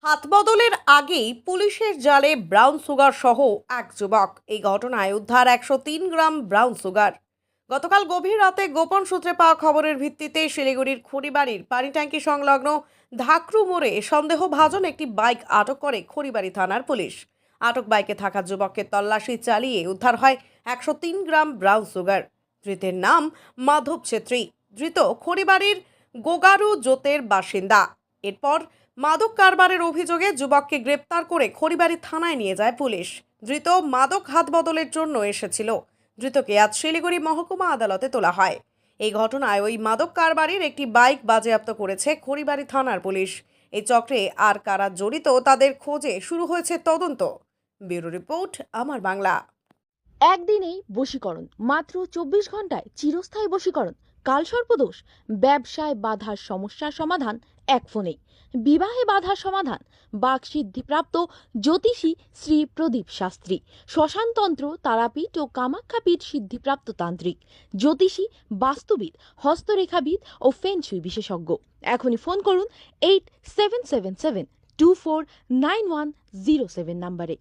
হাত বদলের আগেই পুলিশের জালে ব্রাউন সুগার সহ এক যুবক। এই ঘটনায় উদ্ধার 103 গ্রাম ব্রাউন সুগার। গতকাল গভীর রাতে গোপন সূত্রে পাওয়া খবরের ভিত্তিতে শিলিগুড়ির খড়িবাড়ির পানি ট্যাঙ্কি সংলগ্ন ধাকরু মোড়ে সন্দেহভাজন একটি বাইক আটক করে খড়িবাড়ি থানার পুলিশ। আটক বাইকে থাকা যুবককে তল্লাশি চালিয়ে উদ্ধার হয় 103 গ্রাম ব্রাউন সুগার। ধৃতের নাম মাধব ছেত্রী। ধৃত খড়িবাড়ির গোগারু জোতের বাসিন্দা। এরপর মাদক কারবারের অভিযোগে যুবককে গ্রেপ্তার করে খড়িবাড়ি থানায় নিয়ে যায় পুলিশ। ধৃত মাদক হাত বদলের জন্য এসেছিল। ধৃতকে আজ শিলিগুড়ি মহকুমা আদালতে তোলা হয়। এই ঘটনায় ওই মাদক কারবারির একটি বাইক বাজেয়াপ্ত করেছে খড়িবাড়ি থানার পুলিশ। এই চক্রে আর কারা জড়িত তাদের খোঁজে শুরু হয়েছে তদন্ত। ব্যুরো রিপোর্ট, আমার বাংলা। একদিনেই বশীকরণ, মাত্র 24 ঘন্টায় চিরস্থায়ী বশীকরণ। কালসর্পদোষ, ব্যবসায় বাধার সমস্যার সমাধান এক ফোনেই। বিবাহে বাধার সমাধান বাকসিদ্ধিপ্রাপ্ত জ্যোতিষী শ্রী প্রদীপ শাস্ত্রী। শ্মশানতন্ত্র, তারাপীঠ ও কামাখ্যাপীঠ সিদ্ধিপ্রাপ্ত তান্ত্রিক, জ্যোতিষী, বাস্তুবিদ, হস্তরেখাবিদ ও ফেংশুই বিশেষজ্ঞ। এখনই ফোন করুন 8777249107 নম্বরে।